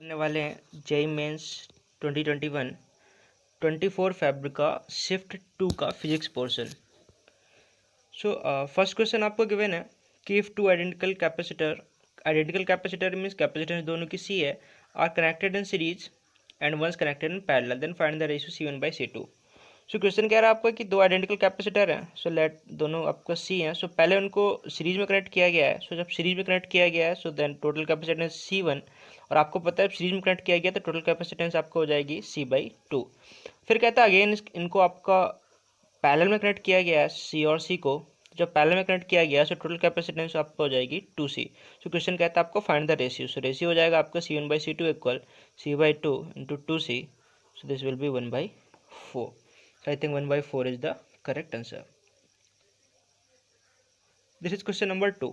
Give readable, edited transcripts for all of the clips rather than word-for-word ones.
करने वाले हैं जेई मेंस 2021 24 फरवरी का शिफ्ट 2 का फिजिक्स पोर्शन। फर्स्ट क्वेश्चन आपको गिवन है कि if two identical capacitor means capacitance दोनों की सी है are connected in series and once connected in parallel then find the ratio C1/C2। So question कह रहा है आपका कि दो आइडेंटिकल कैपेसिटर हैं, सो लेट दोनों आपका सी हैं, सो पहले उनको सीरीज में कनेक्ट किया गया है। सो जब सीरीज में कनेक्ट किया गया है so then total capacitance C1, और आपको पता है सीरीज में कनेक्ट किया गया तो टोटल कैपेसिटेंस आपका हो जाएगी C/2। फिर कहता है अगेन इनको आपका पैरेलल में कनेक्ट किया गया है सी और सी को। जब पैरेलल में कनेक्ट किया गया है सो टोटल कैपेसिटेंस आपका हो जाएगी 2C। सो क्वेश्चन कहता है आपको find the ratio. So ratio हो जाएगा आपका C1/C2 equal C/2 into 2C। So this will be 1/4। So I think 1/4 is the correct answer. This is question number 2.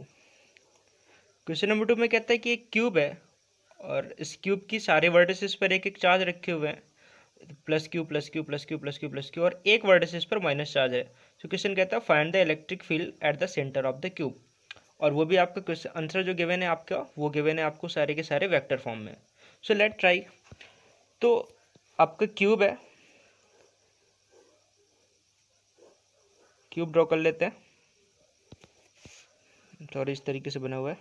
Question number 2 में कहता है कि एक क्यूब है और इस क्यूब की सारे वर्टिसेस पर एक एक चार्ज रखे हुए हैं, plus Q plus Q plus Q plus Q plus Q, और एक वर्टिसेस पर माइनस चार्ज है। तो क्वेश्चन कहता है find the electric field at the centre of the cube, और वो भी आपका क्वेश्चन आंसर जो गिवन है आपका वो गिवन है आपको सारे के सारे वेक्टर फॉर्म में। So let try. तो आपका क्यूब है, क्यूब ड्रॉ कर लेते हैं। सॉरी, इस तरीके से बना हुआ है।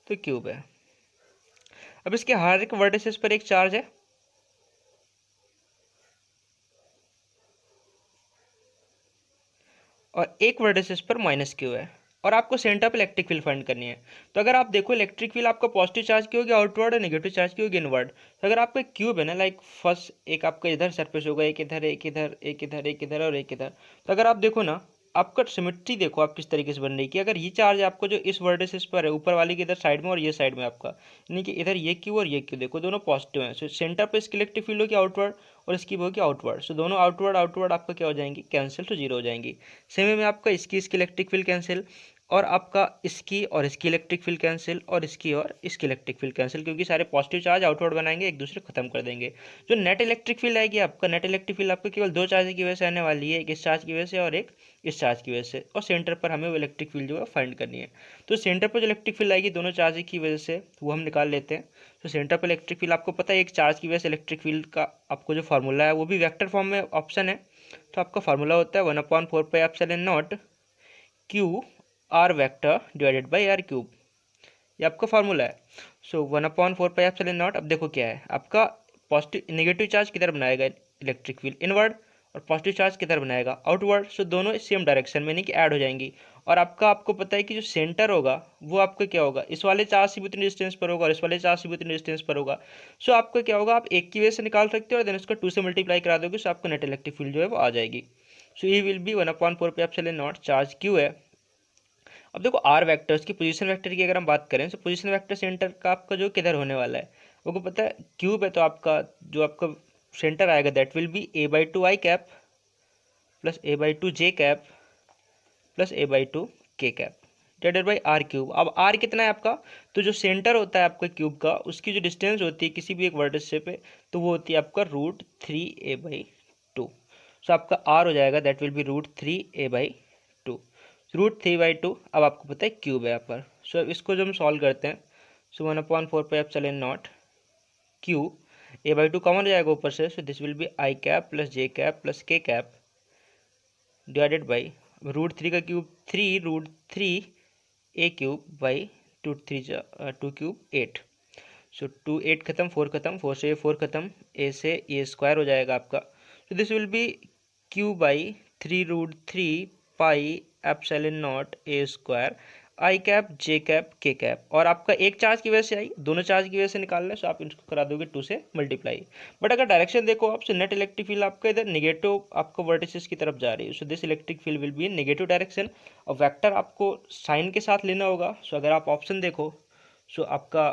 तो क्यूब है, अब इसके हर एक वर्टिसेस पर एक चार्ज है, और एक वर्टिसेस पर माइनस क्यू है, और आपको सेंटर पर इलेक्ट्रिक फील्ड फाइंड करनी है। तो अगर आप देखो इलेक्ट्रिक फील्ड आपका पॉजिटिव चार्ज की होगी आउटवर्ड और नेगेटिव चार्ज की होगी इनवर्ड। तो अगर आपका क्यूब है ना, लाइक फर्स्ट एक आपका इधर सरफेस होगा, एक इधर एक इधर एक इधर एक इधर और एक इधर। तो अगर आप देखो ना, आपका सिमेट्री देखो आप किस तरीके से बन रही है कि अगर ये चार्ज आपको जो इस वर्टिसेस पर है ऊपर वाली के इधर साइड में और ये साइड में आपका, यानी कि इधर ये क्यू और ये क्यू देखो दोनों पॉजिटिव हैं। सो सेंटर पर इसकी इलेक्ट्रिक फील्ड होगी आउटवर्ड और इसकी होगी आउटवर्ड। सो दोनों आउटवर्ड आउटवर्ड आपका क्या हो जाएंगी, कैंसिल, तो जीरो हो जाएंगी। सेम में आपका इसकी इलेक्ट्रिक फील्ड कैंसिल, और आपका इसकी और इसकी इलेक्ट्रिक फील्ड कैंसिल, और इसकी और इसकी इलेक्ट्रिक फील्ड कैंसिल, क्योंकि सारे पॉजिटिव चार्ज आउटवर्ड बनाएंगे, एक दूसरे खत्म कर देंगे। जो नेट इलेक्ट्रिक फील्ड आएगी आपका, नेट इलेक्ट्रिक फील्ड आपको केवल दो चार्ज की वजह से आने वाली है, एक इस चार्ज की वजह से और एक इस चार्ज की वजह से, और सेंटर पर हमें वो इलेक्ट्रिक फील्ड जो है फाइंड करनी है। तो सेंटर पर जो इलेक्ट्रिक फील्ड आएगी दोनों चार्ज की वजह से वो हम निकाल लेते हैं। तो सेंटर पर इलेक्ट्रिक फील्ड आपको पता है एक चार्ज की वजह से इलेक्ट्रिक फील्ड का आपको जो फार्मूला है वो भी वेक्टर फॉर्म में ऑप्शन है। तो आपका फार्मूला होता है 1/4πε0 q r vector divided by r cube, ये आपका फार्मूला है। सो 1/4πε0। अब देखो क्या है आपका, पॉजिटिव नेगेटिव चार्ज किधर बनाएगा इलेक्ट्रिक फील्ड, इनवर्ड, और पॉजिटिव चार्ज किधर बनाएगा आउटवर्ड। सो दोनों सेम डायरेक्शन में, यानी कि ऐड हो जाएंगी। और आपको पता है कि जो सेंटर होगा वो आपका क्या होगा, इस वाले चार्ज से भी उतनी डिस्टेंस पर होगा और इस वाले चार्ज से भी उतनी डिस्टेंस पर होगा। सो आपका क्या होगा, आप एक की वजह से निकाल सकते हो और देन उसको 2 से मल्टीप्लाई करा दोगे, सो आपका नेट इलेक्ट्रिक फील्ड जो है वो आ जाएगी। सो ये विल बी 1/4πε0 चार्ज क्यू है। अब देखो आर वेक्टर्स की पोजीशन वेक्टर की अगर हम बात करें तो पोजीशन वेक्टर सेंटर का आपका जो किधर होने वाला है वो को पता है, क्यूब है तो आपका जो आपका सेंटर आएगा that will be a/2 i cap plus a/2 j cap plus a/2 k cap divided by r cube. अब आर कितना है आपका, तो जो सेंटर होता है आपका क्यूब का उसकी जो डिस्टेंस होती है किसी भी एक वर्टिस से पे, तो वो होती है आपका √3a/2। सो आपका आर हो जाएगा दैट विल बी √3a/2, √3/2। अब आपको पता है क्यूब है यहाँ पर। सो इसको जब हम सॉल्व करते हैं सो 1/4πε0 क्यू a/2 कॉमन हो जाएगा ऊपर से, सो this will B i cap plus j cap plus k cap divided by √3 का cube 3 √3 a cube by 2 cube 8। सो 2 8 खत्म, 4 खत्म, 4 से 4 खत्म, a से a स्क्वायर हो जाएगा आपका। सो this will B q by 3√3 pi epsilon not a square I cap J cap के कैप। और आपका एक चार्ज की वजह से आई, दोनों चार्ज की वजह से निकालना है, सो आप इसको करा दोगे 2 से मल्टीप्लाई। बट अगर डायरेक्शन देखो आप, सो नेट इलेक्ट्रिक फील्ड आपका इधर नेगेटिव आपको वर्टिसेस की तरफ जा रही है, so this electric field will be in negative direction. और वेक्टर आपको साइन के साथ लेना होगा। सो अगर आप ऑप्शन देखो सो आपका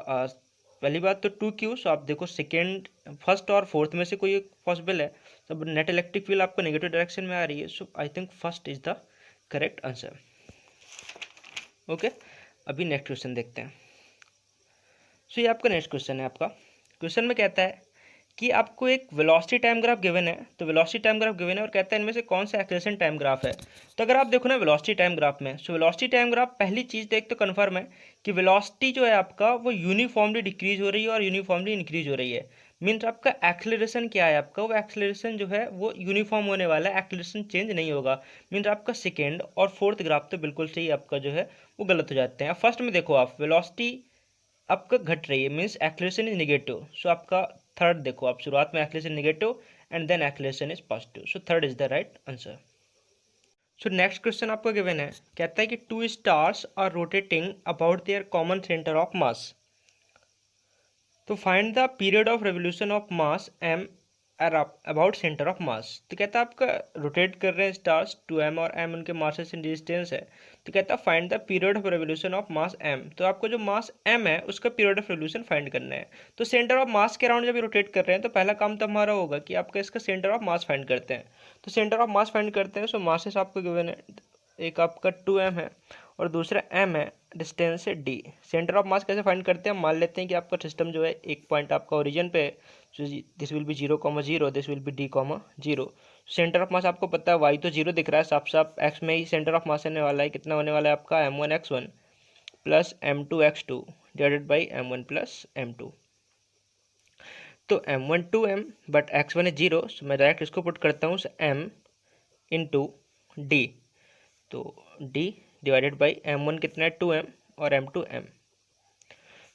पहली बात तो 2Q, सो आप देखो सेकेंड फर्स्ट और फोर्थ में से कोई एक पॉसिबल है। तो नेट इलेक्ट्रिक फील्ड आपको नेगेटिव डायरेक्शन में आ रही है, so I think first is the correct answer. Okay, अभी नेक्स्ट क्वेश्चन देखते हैं। सो ये आपका नेक्स्ट क्वेश्चन है। आपका क्वेश्चन में कहता है कि आपको एक वेलोसिटी टाइम ग्राफ गिवन है, तो वेलोसिटी टाइम ग्राफ गिवन है और कहता है इनमें से कौन सा एक्सेलरेशन टाइम ग्राफ है। तो अगर आप देखो ना वेलोसिटी टाइम ग्राफ में, सो वेलोसिटी टाइम ग्राफ पहली चीज़ देख तो कन्फर्म है कि वेलोसिटी जो है आपका वो यूनिफॉर्मली डिक्रीज हो रही है और यूनिफॉर्मली इंक्रीज हो रही है। मीन्स आपका एक्सेलरेशन क्या है, आपका वो एक्सेलरेशन जो है वो यूनिफॉर्म होने वाला है, एक्सेलरेशन चेंज नहीं होगा। मीन्स आपका सेकेंड और फोर्थ ग्राफ तो बिल्कुल सही आपका जो है वो गलत हो जाते हैं। फर्स्ट में देखो आप वेलोसिटी आपका घट रही है, means acceleration is negative. So आपका थर्ड देखो आप, शुरुआत में acceleration negative and then acceleration is positive. So third is the right answer. So next question आपको गिवन है, कहता है कि two stars are rotating about their common centre of mass. तो find the period of revolution of mass m about centre of mass. तो कहता है आपका रोटेट कर रहे हैं स्टार्स, टू एम और एम उनके मासेस इन डिस्टेंस है। तो कहता है find the period of revolution of mass m. तो आपको जो मास एम है उसका पीरियड ऑफ रेवोल्यूशन फाइंड करना है। तो सेंटर ऑफ मास के अराउंड जब रोटेट कर रहे हैं तो पहला काम तो हमारा होगा कि आपका इसका सेंटर ऑफ मास फाइंड करते हैं। तो सेंटर ऑफ मास फाइंड करते हैं। सो मासेस आपको गिवन है, एक आपका 2m है और दूसरा m है, डिस्टेंस है d। सेंटर ऑफ मास कैसे फाइंड करते हैं, मान लेते हैं कि आपका सिस्टम जो है एक पॉइंट आपका ओरिजिन पे है, this will B 0,0, this will B d,0। Centre of मास आपको पता है y तो 0 दिख रहा है साफ साफ, x में ही सेंटर ऑफ मास होने वाला है, कितना होने वाला है आपका m1x1 plus m2x2 divided by m1 plus m2। तो m1 2m बट x1 है 0, सो मैं डायरेक्ट इसको पुट करता हूँ m इंटू डी। तो d डिवाइडेड बाई m1 कितना है 2m और m2 m।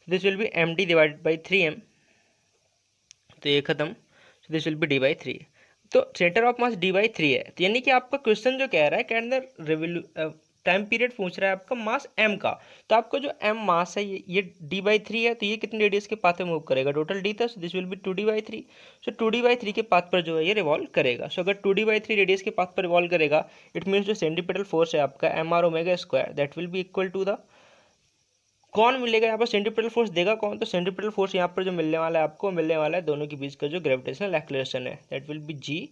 This will B md divided by 3m। तो ये खत्म। सो this will B d by 3। तो centre of mass d by 3 है। तो यानी कि आपका क्वेश्चन जो कह रहा है के अंदर टाइम पीरियड पूछ रहा है आपका मास m का। तो आपको जो m मास है ये d बाई 3 है, तो ये कितने रेडियस के पाथ में मूव करेगा, टोटल d था, सो this will B 2d by 3। So 2d by 3 के पाथ पर जो है ये रिवॉल्व करेगा। सो अगर 2d बाई 3 रेडियस के पाथ पर रिवॉल्व करेगा, इट मीन्स जो सेंट्रीपिटल फोर्स है आपका m r omega square that will be equal to the, कौन मिलेगा यहाँ पर सेंट्रीपिटल फोर्स देगा कौन, तो सेंट्रीपिटल फोर्स यहाँ पर जो मिलने वाला है आपको, मिलने वाला है दोनों के बीच का जो ग्रेविटेशनल एक्सेलरेशन है, that will be g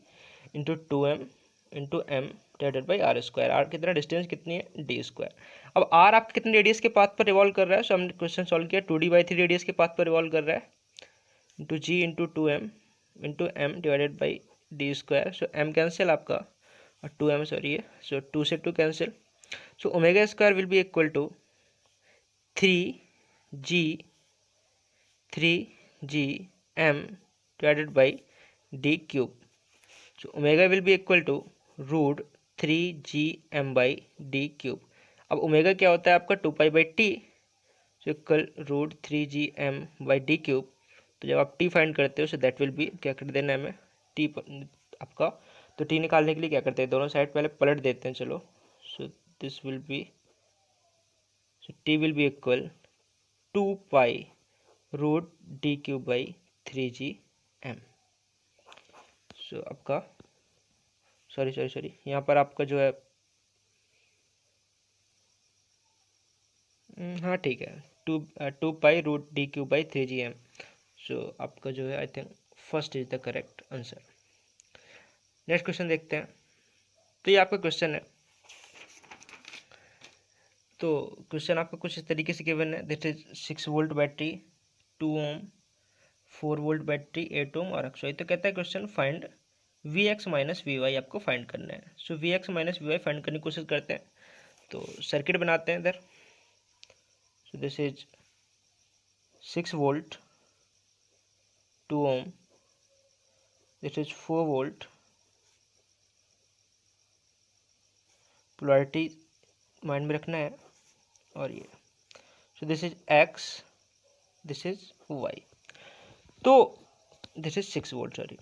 into 2m into m divided by r square. R कितना, डिस्टेंस कितनी है d स्क्वायर। अब आर आपके कितने रेडियस के पाथ पर रिवॉल्व कर रहा है, सो हमने क्वेश्चन सॉल्व किया 2d बाई 3 रेडियस के पाथ पर रिवॉल्व कर रहा है, into g into 2m into m divided by d square. So m cancel आपका और 2m सॉरी है, सो 2 से 2 cancel. So omega square will be equal to 3g m divided by d cube. So omega will be equal to root 3gm by d cube। अब omega क्या होता है आपका 2 pi t, so equal root 3gm by d cube. तो जब आप t find करते हो सो दैट विल बी, क्या कर देना है हमें t आपका, तो t निकालने के लिए क्या करते हैं, दोनों साइड पहले पलट देते हैं। चलो, so this will be, so t will be equal 2 pi root d cube by 3gm। So आपका सॉरी यहाँ पर आपका जो है, हाँ ठीक है, 2 pi root d cube by 3gm। So आपका जो है I think first is the correct answer. Next question देखते हैं। तो ये आपका क्वेश्चन है, तो क्वेश्चन आपका कुछ इस तरीके से गिवन है, this is 6 volt battery, 2 ohm, 4 volt battery, 8 ohm और XY। तो कहता है question find Vx minus Vy आपको फाइंड करना है। So Vx minus Vy find करने की कोशिश करते हैं। तो सर्किट बनाते हैं इधर। So this is 6 volt, 2 ohm, this is 4 volt, polarity mind में रखना है, और ये so this is X, this is Y। तो दिस इज 6 वोल्ट सॉरी।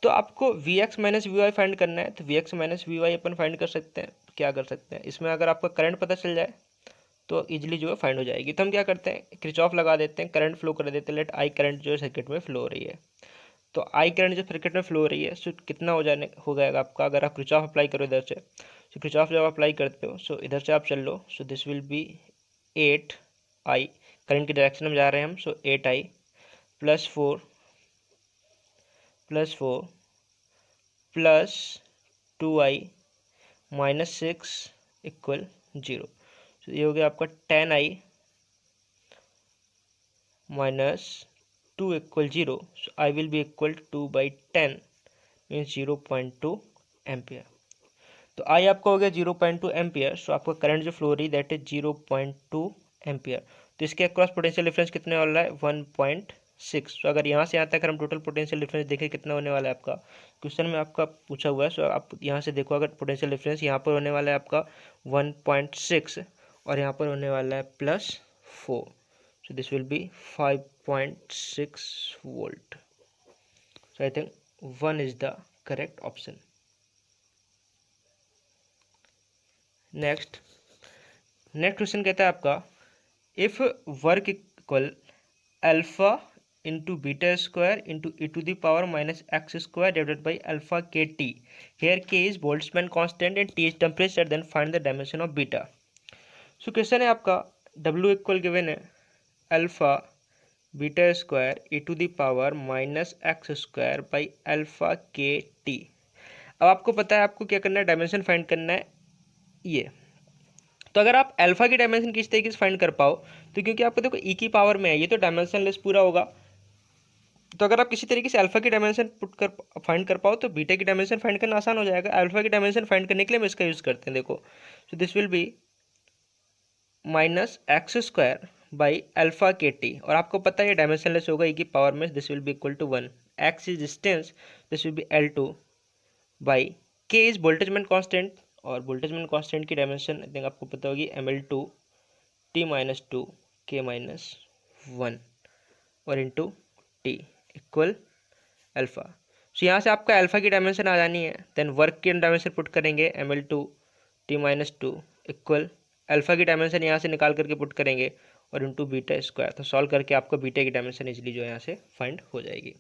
तो आपको Vx माइनस Vy फाइंड करना है। तो Vx माइनस Vy अपन फाइंड कर सकते हैं, क्या कर सकते हैं इसमें, अगर आपका करंट पता चल जाए तो इजीली जो है फाइंड हो जाएगी। तो हम क्या करते हैं, क्रिचॉफ लगा देते हैं, करंट फ्लो कर देते हैं, लेट आई करंट जो है सर्किट में फ्लो हो रही है। तो आई करंट जो सर्किट में फ्लो हो रही है, सो कितना हो जाएगा आपका, अगर आप क्रिचॉफ अप्लाई करो इधर से, सो क्रिचॉफ जब अप्लाई करते हो सो इधर से आप चल लो, so this will be 8i, current की डायरेक्शन में जा रहे हैं हम, so 8i plus 4 plus 2i minus 6 equal 0। तो ये हो गया आपका 10i minus 2 equal 0। So I will be equal 2/10 means 0.2 ampere. तो आई आपका हो गया 0.2 एम्पियर। सो आपका करंट जो फ्लो हो रही दैट इज 0.2 एम्पियर। तो इसके अक्रॉस पोटेंशियल डिफरेंस कितने वाला है 1.6। तो अगर यहाँ से यहाँ तक हम टोटल पोटेंशियल डिफरेंस देखें कितना होने वाला है आपका, क्वेश्चन में आपका पूछा हुआ है। सो आप यहाँ से देखो अगर पोटेंशियल डिफरेंस यहाँ पर होने वाला है आपका 1.6 और यहाँ पर होने वाला है +4। So this will be 5.6 volt. So I think 1 is the correct option. Next question कहता है आपका if work equal alpha into beta square into e⁻⁻x² divided by alpha k t, here k is Boltzmann constant and t is temperature, then find the dimension of beta. So question है आपका W equal given है alpha beta square e⁻⁻x² by alpha k t. अब आपको पता है आपको क्या करना है, डायमेंशन फाइंड करना है ये। तो अगर आप अल्फा की डायमेंशन किस तरीके से फाइंड कर पाओ, तो क्योंकि आपको देखो ई की पावर में है ये तो डायमेंशनलेस पूरा होगा। तो अगर आप किसी तरीके से अल्फा की डायमेंशन फाइंड कर पाओ तो बीटा की डायमेंशन फाइंड करना आसान हो जाएगा। अल्फा की डायमेंशन फाइंड करने के लिए हम इसका यूज करते हैं, देखो सो this will B -x² by alpha k T, और आपको पता है ये डायमेंशनलेस होगा ई की पावर में, this will be equal to 1। x is distance, this will be L2 by k is Boltzmann constant, और बोल्टेजमैन कांस्टेंट की डायमेंशन आई थिंक आपको पता होगी ml2 t-2 k-1 और into T equal alpha. So यहाँ से आपका अल्फा की डायमेंशन आ जानी है, देन वर्क की डायमेंशन पुट करेंगे ml2 t-2 इक्वल अल्फा की डायमेंशन यहाँ से निकाल करके पुट करेंगे और इंटू बीटा स्क्वायर। तो सॉल्व करके आपको बीटा की डायमेंशन इजीली जो है यहाँ से फाइंड हो जाएगी।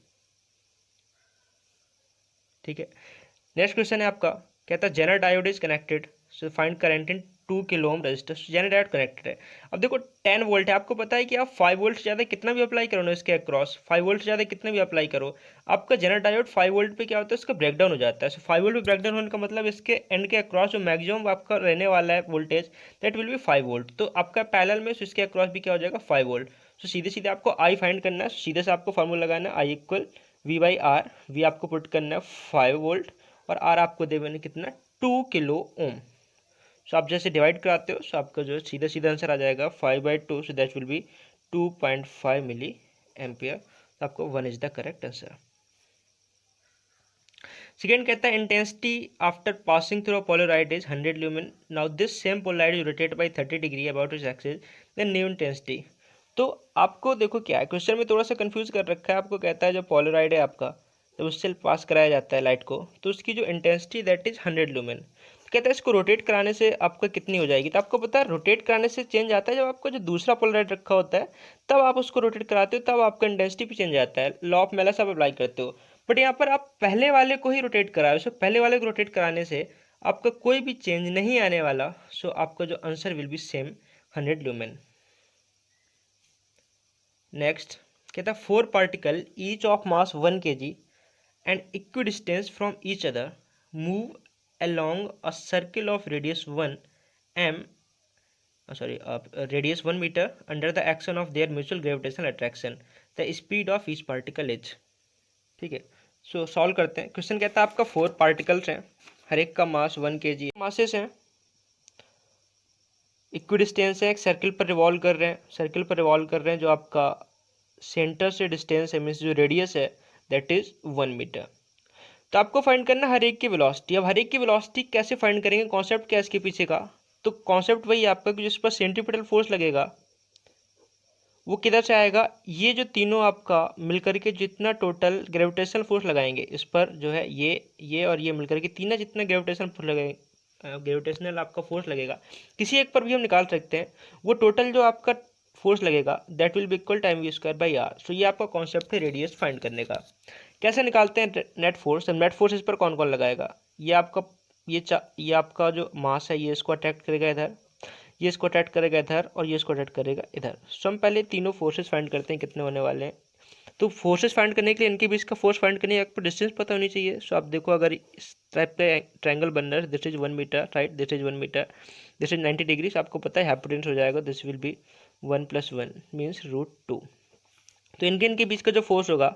ठीक है, नेक्स्ट क्वेश्चन है आपका कहता है zener diode is connected, so find current in 2 kilo ohm resistor. Zener diode connected है। अब देखो 10 वोल्ट है, आपको पता है कि आप 5 वोल्ट से ज़्यादा कितना भी अप्लाई करो ना इसके अक्रॉस, 5 वोल्ट से ज़्यादा कितना भी अप्लाई करो, आपका जेनर डायोड 5 वोल्ट पे क्या होता है इसका ब्रेकडाउन हो जाता है। सो 5 वोल्ट पे ब्रेकडाउन होने का मतलब इसके एंड के अक्रॉस जो मैक्सिमम आपका रहने वाला है voltage that will B 5 volt. तो आपका पैरेलल में इसके अक्रॉस भी क्या हो जाएगा 5 वोल्ट। सो सीधे सीधे आपको आई फाइंड करना है, सीधे से आपको फॉर्मूला लगाना है आई इक्वल V/R। वी आपको पुट करना है 5 वोल्ट और आर आपको देना कितना 2 किलो ओम। सो आप जैसे डिवाइड कराते हो सो आपका जो सीधा सीधा आंसर आ जाएगा 5/2, so that will be 2.5 milli ampere. तो आपको 1 is the correct answer. Second कहता है intensity after passing through polaroid is 100 lumen, now this same polaroid is rotate by 30 degree about its axis, then new intensity. तो आपको देखो क्या है, question में थोड़ा सा कंफ्यूज कर रखा है। आपको कहता है जो पोलराइड है आपका जब उससे पास कराया जाता है लाइट को तो उसकी जो इंटेंसिटी दैट इज 100 ल्यूमेन। कहता है इसको रोटेट कराने से आपका कितनी हो जाएगी। तो आपको पता है रोटेट कराने से चेंज आता है, जब आपका जो दूसरा पोलराइड रखा होता है तब आप उसको रोटेट कराते हो तब आपका इंटेंसिटी भी चेंज आता है, लॉ ऑफ मेलस आप अप्लाई करते हो। बट यहाँ पर आप पहले वाले को ही रोटेट कराओ, सो पहले वाले को रोटेट कराने से आपका कोई भी चेंज नहीं आने वाला। सो आपका जो answer will be same 100 lumen. Next कहता है 4 particle each of mass 1 kg and equidistant from each other move along a circle of radius 1 meter under the action of their mutual gravitational attraction. The speed of each particle is। ठीक है, सो solve करते हैं। Question कहता है आपका 4 particles हैं, हर एक का मास 1 kg, मासेस हैं, इक्विडिस्टेंस है, एक सर्किल पर रिवॉल्व कर रहे हैं, जो आपका सेंटर से डिस्टेंस है मीन्स जो रेडियस है दैट इज 1 मीटर। तो आपको फाइंड करना हर एक की वेलोसिटी। अब हर एक की वेलोसिटी कैसे फाइंड करेंगे, कॉन्सेप्ट क्या है इसके पीछे का, तो कॉन्सेप्ट वही आपका कि जिस पर सेंट्रीपिटल फोर्स लगेगा वो किधर से आएगा, ये जो तीनों आपका मिलकर के जितना टोटल ग्रेविटेशनल फोर्स लगाएंगे इस पर जो है ये और ये मिलकर के तीनों जितना ग्रेविटेशनल फोर्स लगेगा, ग्रेविटेशनल आपका फोर्स लगेगा किसी एक पर भी हम निकाल सकते हैं, वो टोटल जो आपका फोर्स लगेगा that will be equal time v²/r। सो ये आपका कॉन्सेप्ट है रेडियस फाइंड करने का। कैसे निकालते हैं नेट फोर्स, नेट फोर्स इस पर कौन कौन लगाएगा, ये आपका जो मास है ये इसको अट्रैक्ट करेगा इधर, ये इसको अट्रैक्ट करेगा इधर और ये इसको अट्रैक्ट करेगा इधर। सो हम पहले तीनों फोर्सेस फाइंड करते हैं कितने होने वाले हैं। तो फोर्सेस फाइंड करने के लिए इनके बीच का फोर्स फाइंड करने के आपको डिस्टेंस पता होनी चाहिए। सो आप देखो अगर इस टाइप का ट्रायंगल बन रहा है, this is 1 meter right, this is 1 meter, this is 90 degree, आपको पता है हाइपोटेन्यूज हो जाएगा, दिस विल बी 1 + 1 मीन्स √2। तो इनके बीच का जो फोर्स होगा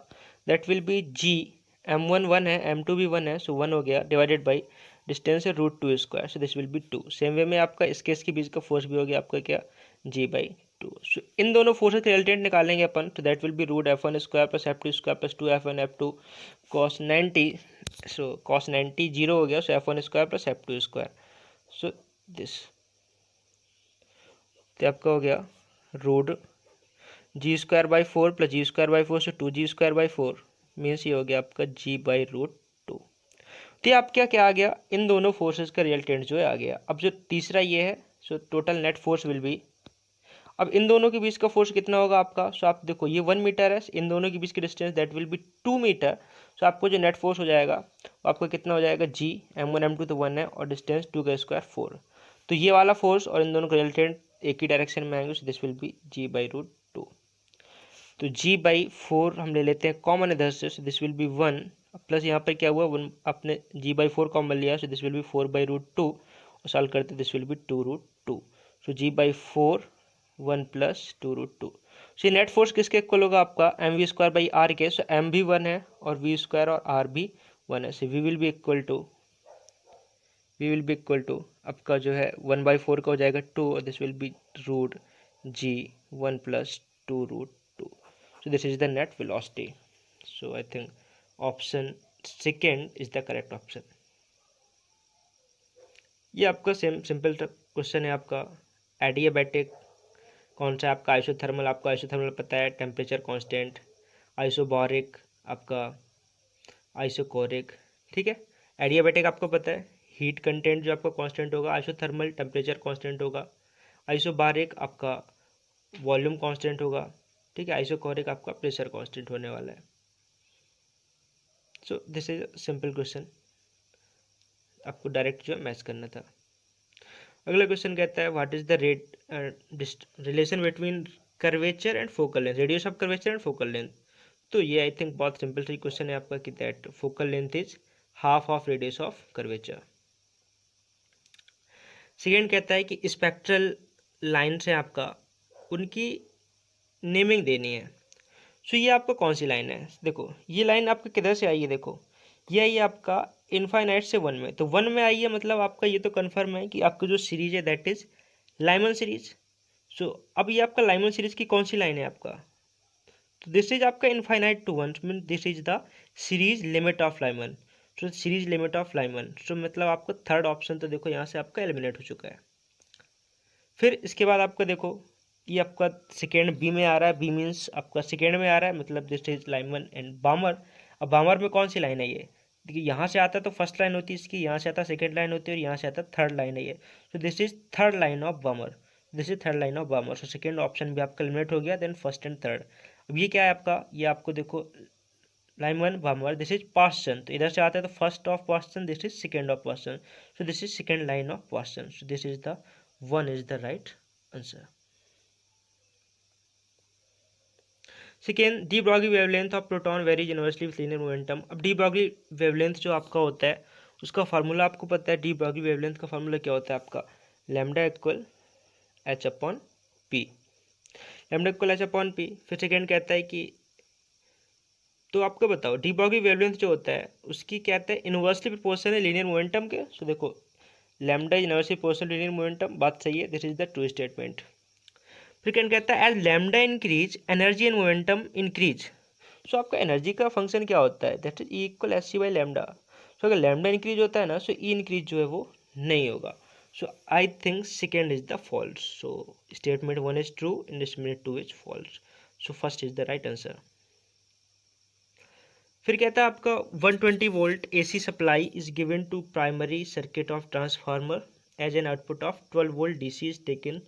that will be G, m1 1 है, m2 भी 1 है, सो 1 हो गया डिवाइडेड बाई डिस्टेंस है √2², सो this will be 2। Same way में आपका इस केस के बीच का फोर्स भी हो गया आपका क्या G/2। 2। सो इन दोनों फोर्सेस के रिजल्टेंट निकालेंगे अपन, तो that will be root F1 square plus F2 square plus 2 F1 F2 cos 90। So cos 90 zero हो गया, so F1 square plus F2 square. So this तो आपका हो गया root g square by 4 plus g square by 4, so 2g square by 4 means ये हो गया आपका g बाई रूट 2। तो ये आपका क्या आ गया, इन दोनों फोर्सेस का रिजल्टेंट जो है आ गया। अब जो तीसरा ये है, so total net force will be, अब इन दोनों के बीच का फोर्स कितना होगा आपका, सो आप देखो ये 1 मीटर है, इन दोनों के बीच की distance that will be 2 metre. So आपको जो नेट फोर्स हो जाएगा वो आपका कितना हो जाएगा, जी m1 m2 तो 1 है और डिस्टेंस 2 का स्क्वायर 4। तो ये वाला फोर्स और इन दोनों का रिजल्टेंट एक ही डायरेक्शन में आएंगे, so this will be g by root 2। तो जी बाई 4 हम ले लेते हैं कॉमन इधर से, सो दिस विल बी 1 प्लस यहाँ पर क्या हुआ 1, आपने जी बाई 4 कॉमन लिया, so this will be 4 by root 2 और सॉल्व करते this will be 2 root 2। So g by 4 1 plus 2 root 2। So net force किसके इक्वल होगा आपका, m v square by r के। सो एम भी 1 है और वी स्क्वायर और आर भी 1 है, so v will be equal to आपका जो है 1 बाई 4 का हो जाएगा 2 और this will be root g 1 plus 2 root 2। So this is the net velocity. So I think option second is the correct option. ये आपका सिंपल क्वेश्चन है आपका। एडियाबैटिक कौन सा आपका, आइसोथर्मल आपका आइसोथर्मल पता है, टेम्परेचर कांस्टेंट, आइसोबारिक आपका, आइसोकोरिक, ठीक है। एडियाबैटिक आपको पता है, हीट कंटेंट जो आपका कांस्टेंट होगा, आइसोथर्मल टेम्परेचर कांस्टेंट होगा, आइसोबारिक आपका वॉल्यूम कांस्टेंट होगा, ठीक है, आइसोकोरिक आपका प्रेशर कांस्टेंट होने वाला है। So this is simple question, आपको डायरेक्ट जो है मैच करना था। अगला क्वेश्चन कहता है what is the relation between curvature and focal length, radius of curvature and focal length. तो ये आई थिंक बहुत सिंपल सी क्वेश्चन है आपका कि that focal length is half of radius of curvature. Second कहता है कि स्पेक्ट्रल लाइन से आपका उनकी नेमिंग देनी है। सो ये आपका कौन सी लाइन है, देखो ये लाइन आपका किधर से आई है, देखो ये आई है आपका इनफाइनाइट से 1 में, तो 1 में आई है मतलब आपका ये तो कन्फर्म है कि आपका जो सीरीज है दैट इज लाइमन सीरीज। सो अब ये आपका लाइमन सीरीज की कौन सी लाइन है आपका, तो दिस इज आपका infinite to 1 mean this is the series limit of Lyman. So series limit of Lyman, so मतलब आपका थर्ड ऑप्शन तो देखो यहाँ से आपका एलिमिनेट हो चुका है। फिर इसके बाद आपका देखो ये आपका सेकेंड बी में आ रहा है, बी मीन्स आपका सेकेंड में आ रहा है, मतलब दिस इज लाइमन एंड बामर। अब बामर में कौन सी लाइन है ये, देखिए यहाँ से आता तो फर्स्ट लाइन होती है इसकी, यहाँ से आता सेकेंड लाइन होती है और यहाँ से आता थर्ड लाइन है ये। So this is third line of बामर, this is third line of बामर। So second option भी आपका एलिमिनेट हो गया, देन फर्स्ट एंड थर्ड। अब ये क्या है आपका, ये आपको देखो लाइमन बामर दिस इज पास्टन, तो इधर से आता है तो first of Paschen, this is second of Paschen, so this is second line of Paschen. So this is the one is the right answer. Second, de Broglie wavelength of proton varies inversely with linear momentum. अब de Broglie wavelength जो आपका होता है उसका formula आपको पता है, de Broglie wavelength का फार्मूला क्या होता है आपका, lambda equal H upon P, lambda equal H upon P. फिर सेकेंड कहता है कि तो आपको बताओ डी ब्रॉगली वेवलेंथ जो होता है उसकी कहते हैं इनवर्सली प्रोपोर्शनल है लीनियर मोमेंटम के। सो देखो lambda is inversely proportional linear momentum, बात सही है, this is the true statement. फिर क्या कहता है as lambda increase energy and momentum increase. So आपका एनर्जी का फंक्शन क्या होता है, that is E equal S C by lambda. So अगर लैम्डा इंक्रीज होता है ना, सो ई इंक्रीज जो है वो नहीं होगा। So I think second is the false. So statement 1 is true and statement 2 is false. So first is the right answer. फिर कहता है आपका 120 volt AC supply is given to primary circuit of transformer as an output of 12 volt DC is taken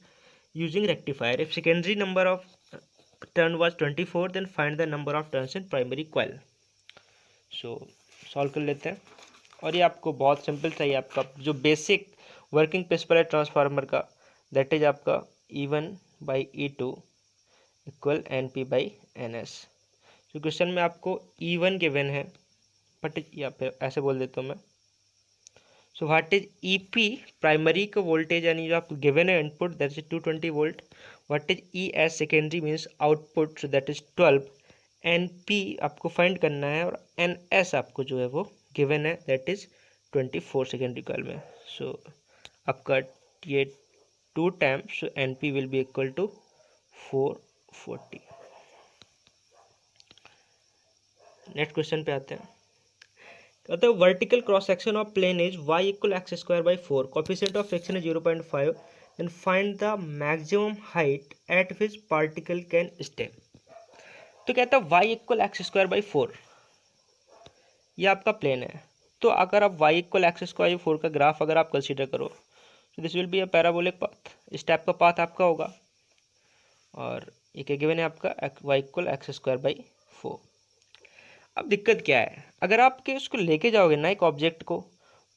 using rectifier. If secondary number of turn was 24 then find the number of turns in primary coil. So solve कर लेते हैं और ये आपको बहुत simple चाहिए, आपका जो बेसिक वर्किंग प्रिंसिपल है ट्रांसफार्मर का दैट इज आपका E1 by E2 equal NP by NS। तो क्वेश्चन में आपको E1 गिवन है बट या फिर ऐसे बोल देता हूँ मैं। So what is EP primary का वोल्टेज यानी जो आपको गिवन है input that is 220 volt. What is ES secondary means output, so that is 12। NP आपको फाइंड करना है और NS आपको जो है वो गिवन है दैट इज 24 सेकेंडरी कॉइल में। सो आपका ये 2 times, so NP will be equal to 440। Next question पे आते हैं। कहते हैं vertical cross section of plane is y equal x square by 4, coefficient of friction is 0.5, then find the maximum height at which particle can stay. तो कहता है y equal x square by 4, ये आपका प्लेन है। तो अगर आप y equal x square 4 का ग्राफ अगर आप कंसीडर करो तो this will be a parabolic path, इस टाइप का पाथ आपका होगा। और ये क्या गिवन है आपका y equal x square by 4। अब दिक्कत क्या है, अगर आपके उसको लेके जाओगे ना एक ऑब्जेक्ट को,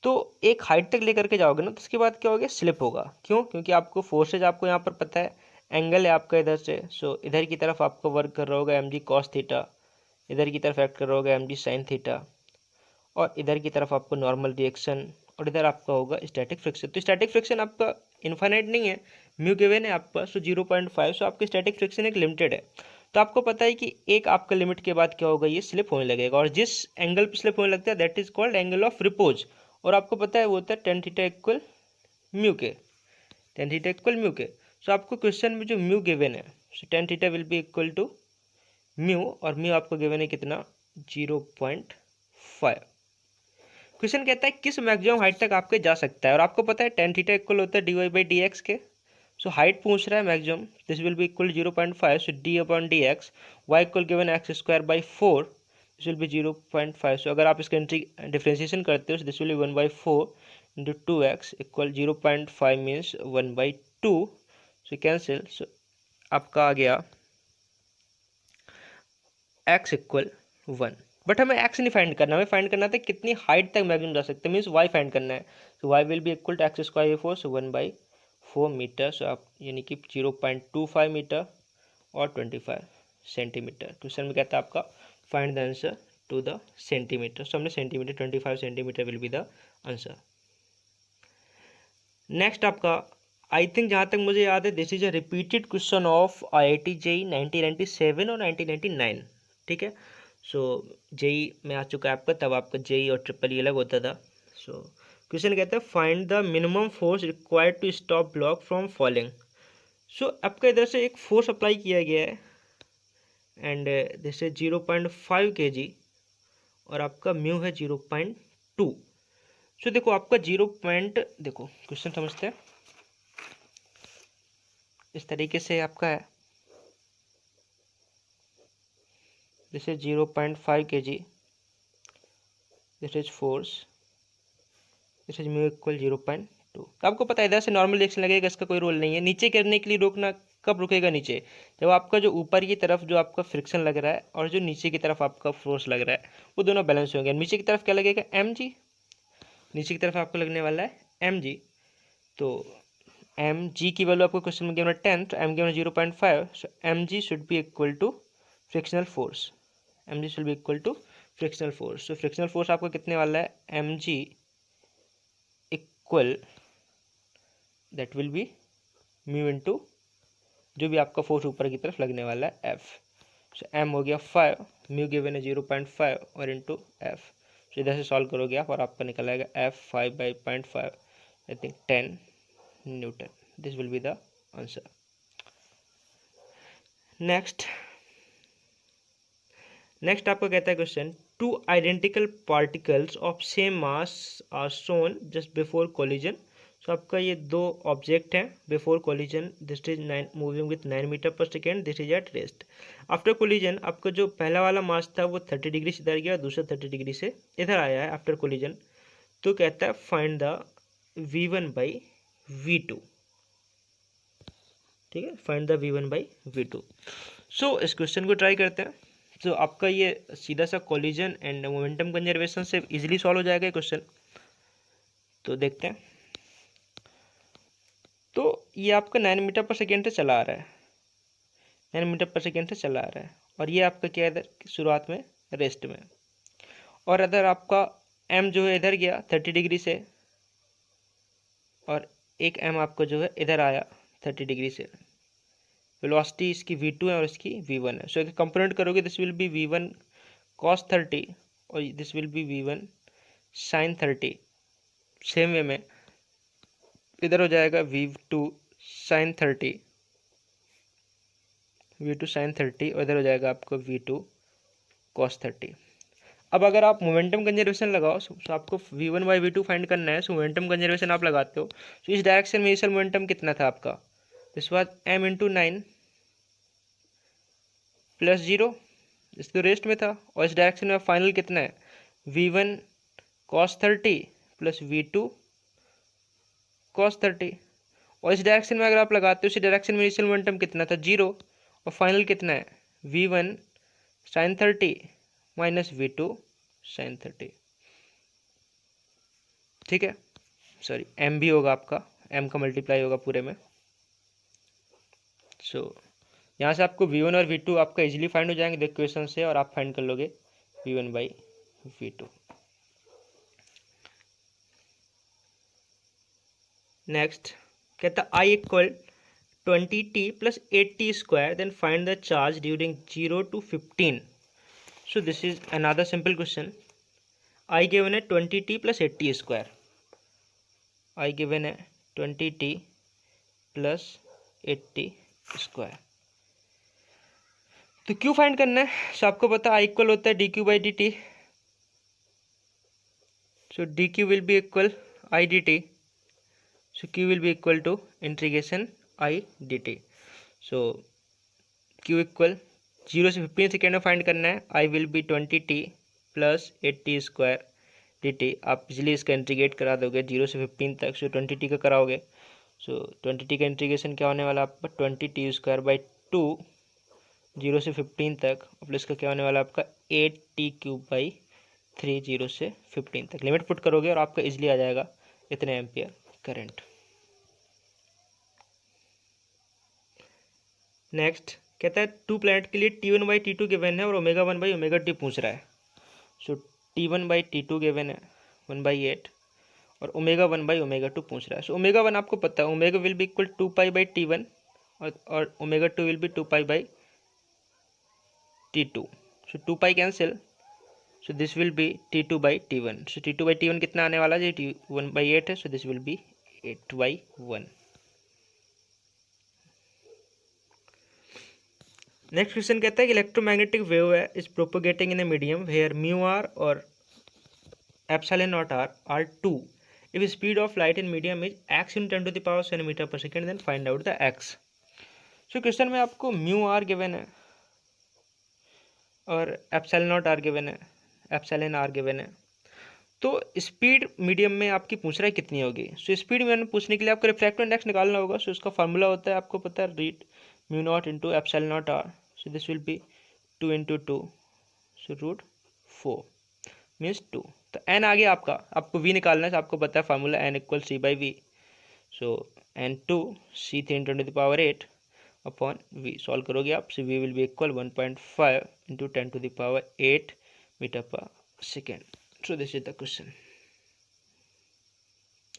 तो एक हाइट तक लेकर के जाओगे ना, तो उसके बाद क्या होगा, स्लिप होगा। क्यों? क्योंकि आपको फोर्सेज आपको यहाँ पर पता है, एंगल है आपका इधर से, सो इधर की तरफ आपको वर्क कर रहा होगा mg cos थीटा, इधर की तरफ एक्ट कर रहा होगा mg sin थीटा, और इधर की तरफ आपको नॉर्मल रिएक्शन, और इधर आपका होगा स्टैटिक फ्रिक्शन। तो स्टैटिक फ्रिक्शन आपका इन्फाइनाइट नहीं है, म्यू गिवन है आपका, सो 0.5, सो आपकी स्टैटिक फ्रिक्शन एक लिमिटेड है। तो आपको पता है कि एक आपका लिमिट के बाद क्या होगा, ये स्लिप होने लगेगा, और जिस एंगल पे स्लिप होने लगता है that is called angle of repose. और आपको पता है वो होता है टेन थीटा इक्वल म्यू के, टेन थीटा इक्वल म्यू के। सो आपको क्वेश्चन में जो म्यू गिवन है, so tan theta will be equal to mu, और म्यू आपको गिवन है कितना, 0.5। क्वेश्चन कहता है किस मैक्सिमम हाइट तक आपके जा सकता है, और आपको पता है टेन थीटा इक्वल होता है dy बाई डी एक्स के। सो हाइट पूछ रहा है maximum, this will be equal 0.5, so d upon d x, y equal given x square by 4, this will be 0.5। So अगर आप इसका डिफ्रेंसिएशन करते हो, this will be 1/4 into 2x equal 0.5 means 1/2, so cancel. So आपका आ गया x equal 1। But हमें x नहीं फाइंड करना, हमें फाइंड करना था कितनी हाइट तक मैक्सिमम जा सकते हैं, मीन्स y फाइंड करना है। So y will be equal to x square 4, so 1/4 metre, so आप यानी कि 0.25 मीटर और 25 सेंटीमीटर। क्वेश्चन में कहता है आपका find the answer to the centimetre, so हमने centimetre 25 centimetre will be the answer. Next आपका, आई थिंक जहाँ तक मुझे याद है, this is a repeated question of IIT JEE 1997 और 1999, ठीक है। सो जेई में आ चुका है आपका, तब आपका जेई और ट्रिपल ई अलग होता था। सो क्वेश्चन कहता है find the minimum force required to stop block from falling. So आपका इधर से एक फोर्स अप्लाई किया गया है, एंड दिस इज 0.5 kg, और आपका म्यू है 0.2। सो देखो आपका देखो क्वेश्चन समझते हैं, इस तरीके से आपका है, this is 0.5 kg, this is force, this is mu equal 0.2। तो आपको पता है इधर से नॉर्मल रिएक्शन लगेगा, इसका कोई रोल नहीं है। नीचे करने के लिए रोकना, कब रुकेगा नीचे, जब आपका जो ऊपर की तरफ जो आपका फ्रिक्शन लग रहा है और जो नीचे की तरफ आपका फोर्स लग रहा है वो दोनों बैलेंस होंगे। नीचे की तरफ क्या लगेगा, mg, नीचे की तरफ आपको लगने वाला है mg। तो mg की वैल्यू आपको क्वेश्चन में गिवन है 10, तो m given 0.5, so mg should be equal to frictional force, mg should be equal to frictional force. So frictional force आपको कितने वाला है, mg equal that will be mu into जो भी आपका फोर्स ऊपर की तरफ लगने वाला है f। सो m हो गया 5, म्यू गिवन है 0.5 और इंटू f। सो इधर से सॉल्व करोगे आप और आपका निकल आएगा f 5/0.5, I think 10 newton. This will be the answer. Next आपका कहता है question, two identical particles of same mass are shown just before collision. So आपका ये दो ऑब्जेक्ट हैं before collision, this is 9 moving with 9 metre per second, this is at rest. After collision आपका जो पहला वाला मास था वो 30 डिग्री से इधर गया, दूसरा 30 डिग्री से इधर आया है आफ्टर कोलिजन। तो कहता है फाइंड द v1/v2, ठीक है, फाइंड द v1/v2। सो इस क्वेश्चन को ट्राई करते हैं। तो आपका ये सीधा सा कोलिजन एंड मोमेंटम कंजर्वेशन से इजीली सॉल्व हो जाएगा क्वेश्चन। तो देखते हैं। तो ये आपका 9 मीटर पर सेकेंड से चला आ रहा है, 9 मीटर पर सेकेंड से चला आ रहा है, और ये आपका क्या है इधर शुरुआत में रेस्ट में, और अगर आपका m जो है इधर गया 30 डिग्री से, और एक m आपका जो है इधर आया 30 डिग्री से। वेलोसिटी इसकी v2 है और इसकी v1 है। सो अगर कंपोनेंट करोगे this will B v1 cos 30 और this will B v1 sin 30। Same way में इधर हो जाएगा v2 sin 30 V2 sin 30 और इधर हो जाएगा आपको V2 cos 30। अब अगर आप मोमेंटम कंजर्वेशन लगाओ तो आपको V1 बाई V2 फाइंड करना है। सो मोमेंटम कंजर्वेशन आप लगाते हो तो इस डायरेक्शन में इनिशियल मोमेंटम कितना था आपका, this was m into 9 plus 0, इसको रेस्ट में था। और इस डायरेक्शन में फाइनल कितना है, V1 cos 30 plus V2 cos 30। और इस डायरेक्शन में अगर आप लगाते हो, इस डायरेक्शन में इनिशियल मोमेंटम कितना था, 0, और फाइनल कितना है, V1 sin 30 minus V2 sin 30। ठीक है, सॉरी m भी होगा आपका, m का मल्टीप्लाई होगा पूरे में। सो यहाँ से आपको V1 और V2 आपका इजीली फाइंड हो जाएंगे देख क्वेश्चन से, और आप फाइंड कर लोगे V1 बाई V2। नेक्स्ट कहता I equal 20t plus 8t square, then find the charge during 0 to 15। So this is another simple question. I given है 20t plus 8t square, I given है 20t plus 8t square. तो Q find करना है। सो आपको पता I equal होता है dq by dt। So dq will be equal I dt। So Q will be equal to integration I dt। So Q equal 0 से 15 second में find करना है। I will be 20t plus 8t square dt। आप easily इसका integrate करा दोगे 0 से 15 तक। सो 20t का कराओगे, सो 20t का इंटीग्रेशन क्या होने वाला आपका 20t स्क्वायर बाई 2 0 से 15 तक, और प्लस का क्या होने वाला आपका 8t क्यूब बाई 3 0 से 15 तक। लिमिट पुट करोगे और आपका इजिली आ जाएगा इतने एम्पियर करंट। नेक्स्ट कहता है टू प्लैनेट के लिए T1 बाई T2 गिवन है और ओमेगा 1 बाई ओमेगा टी पूछ रहा है। सो T1 बाई T2 गिवन है 1/8 और ओमेगा 1 बाई ओमेगा 2 पूछ रहा है। सो ओमेगा 1 आपको पता है, omega will be equal 2 pi by T1 और omega 2 will be 2 pi by T2। So 2 pi cancel, so this will be T2 by T1। So T2 by T1 कितना आने वाला है, T1/8 है, so this will be 8/1। Next question कहता है कि electromagnetic wave है is propagating in a medium where mu r और epsilon naught r 2 if speed of light in medium is x in 10 to the power 7 metre per second, then find out the x। So question में आपको mu r given है और epsilon naught r given है, epsilon r given है। तो speed medium में आपकी पूछ रहा है कितनी होगी। सो स्पीड मीडियम पूछने के लिए आपको रिफ्रैक्टिव इंडेक्स निकालना होगा। सो उसका फार्मूला होता है आपको पता है, read mu naught into epsilon naught r. So this will be 2 into 2, so root 4 means 2। तो n आ गया आपका, आपको v निकालना है। आपको पता है formula n equal c by v. So n2 c3 into 10 to the power 8 upon v। Solve करोगे आप, so v will be equal 1.5 into 10 to the power 8 metre per second. So this is the question.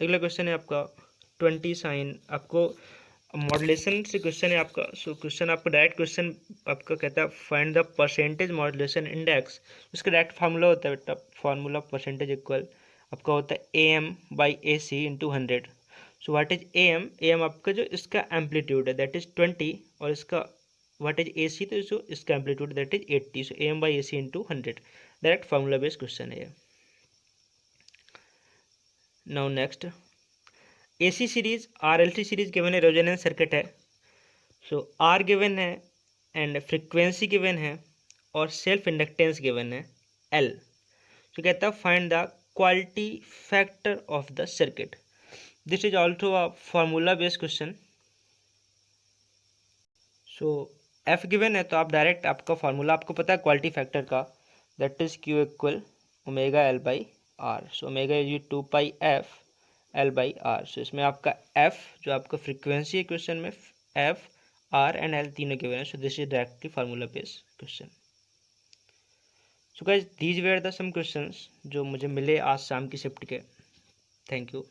अगला question है आपका 20 sign, आपको modulation से question है आपका। So question आपको डायरेक्ट क्वेश्चन आपका कहता है find the percentage modulation index. उसका डायरेक्ट फार्मूला होता है बेटा, फार्मूला परसेंटेज इक्वल आपका होता है AM by AC into 100। So what is AM, AM आपका जो इसका एम्पलीट्यूड है दैट इज 20, और इसका व्हाट इज AC, तो जो इसका amplitude that is 80। So AM by AC into 100 direct formula based question है ये। Now next AC series RLC series given है, रेजोनेंस सर्किट है। सो R गिवन है एंड फ्रीक्वेंसी गिवन है और सेल्फ इंडक्टेंस गिवन है L। सो कहता है find the quality factor of the circuit. This is also a formula based question. So F given है तो आप डायरेक्ट आपका फार्मूला आपको पता है क्वालिटी फैक्टर का, that is Q equal omega L by R. So omega is 2 pi F L by R. So इसमें आपका F जो आपका फ्रीक्वेंसी है क्वेश्चन में, F R एंड L तीनों गिवन है। So this is directly formula based question. So guys these were the some questions जो मुझे मिले आज शाम की शिफ्ट के। Thank you.